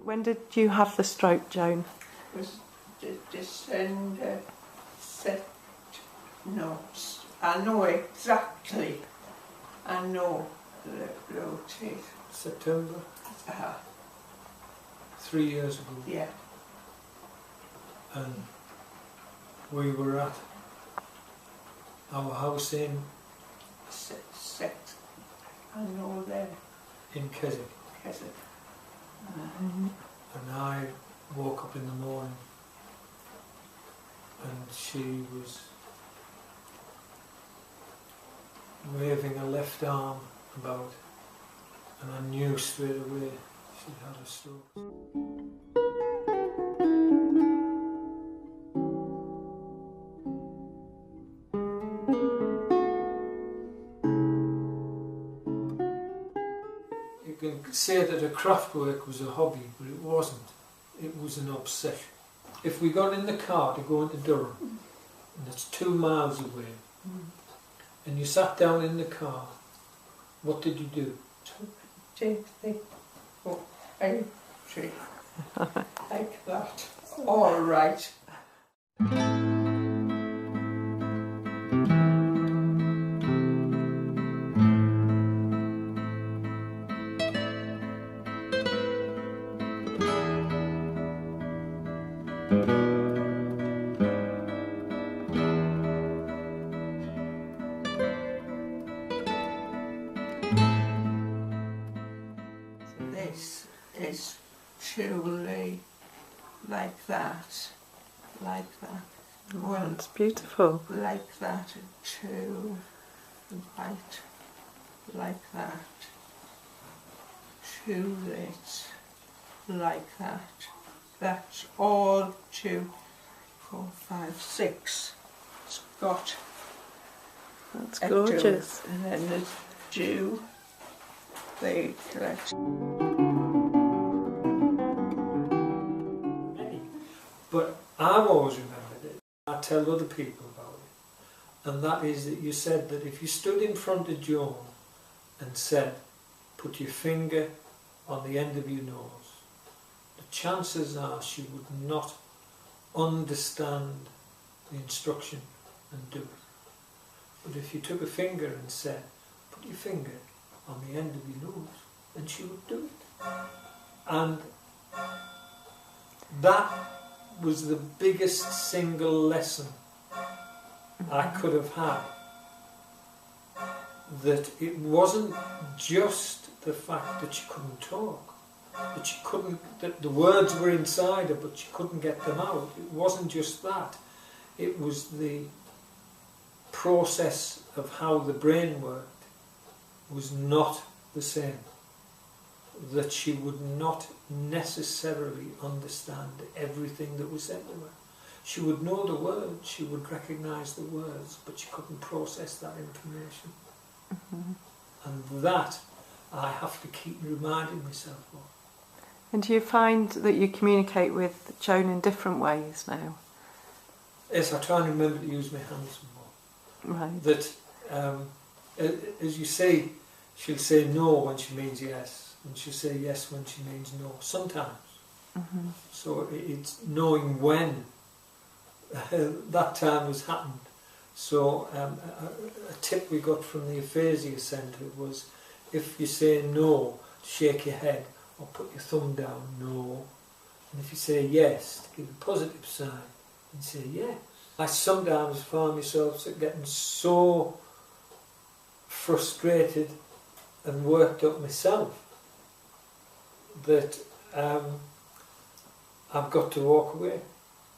When did you have the stroke, Joan? It was December, no, I know exactly. I know the rotate. September? 3 years ago. Yeah. And we were at our house in Set. I know there. in Keswick. And I woke up in the morning and she was waving her left arm about, and I knew straight away she'd had a stroke. You can say that her craft work was a hobby, but it wasn't. It was an obsession. If we got in the car to go into Durham, and it's 2 miles away, and you sat down in the car, what did you do? Take the tree like that. All right. This is truly like that, well, It's beautiful. like that, too, right, like that, to it, like that. That's all 2, 4, 5, 6. It's got That's a gorgeous. do, and then there's do, the correct. But I've always remembered it. I tell other people about it. And that is that you said that if you stood in front of Joan and said, put your finger on the end of your nose, the chances are she would not understand the instruction and do it. But if you took a finger and said, put your finger on the end of your nose, then she would do it. And that was the biggest single lesson I could have had. That it wasn't just the fact that she couldn't talk, that she couldn't, that the words were inside her but she couldn't get them out. It wasn't just that. It was the process of how the brain worked was not the same. That she would not necessarily understand everything that was said to her. She would know the words, she would recognise the words, but she couldn't process that information. And that I have to keep reminding myself of. And do you find that you communicate with Joan in different ways now? Yes, I try and remember to use my hands more. Right. That, as you say, she'll say no when she means yes, and she'll say yes when she means no, sometimes. So it's knowing when that time has happened. So a tip we got from the Aphasia Centre was, if you say no, shake your head or put your thumb down, no. And if you say yes, to give a positive sign and say yes. I sometimes find myself getting so frustrated and worked up myself that I've got to walk away.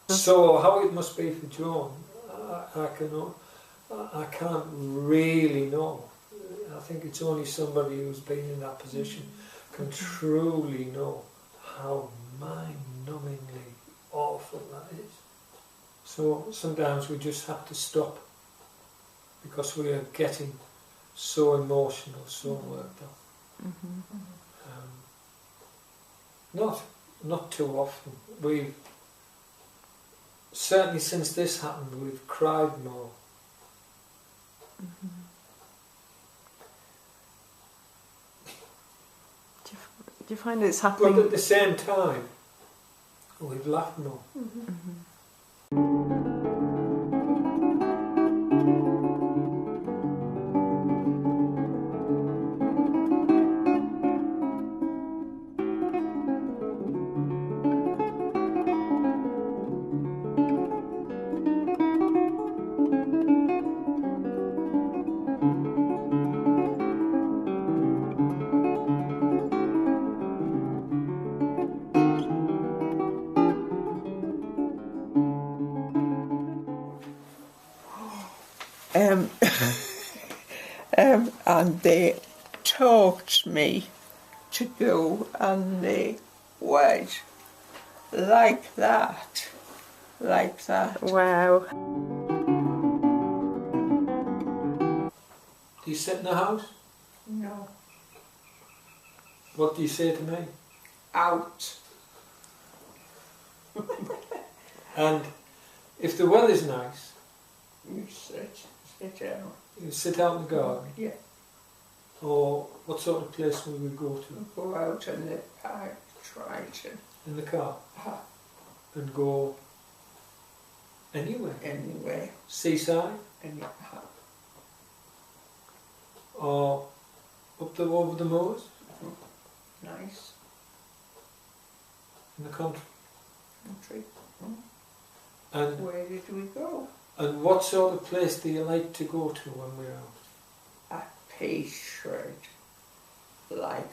So how it must be for Joan, I can't really know. I think it's only somebody who's been in that position can truly know how mind-numbingly awful that is. So sometimes we just have to stop because we are getting so emotional, so worked up. Not too often. We've certainly, since this happened, we've cried more. Do you find it's But happening? at the same time, we've laughed more. Um, and they taught me to go and they went like that, like that. Wow. Do you sit in the house? No, What do you say to me? out. And if the weather's nice, You sit down. you sit out in the garden, Yeah, or what sort of place will we go to? go out in the park, try to In the car, ha, and go anywhere. anyway, Seaside, and you ha, or over the moors, nice in the country. country. And Where did we go? what sort of place do you like to go to when we're out? A pastry, like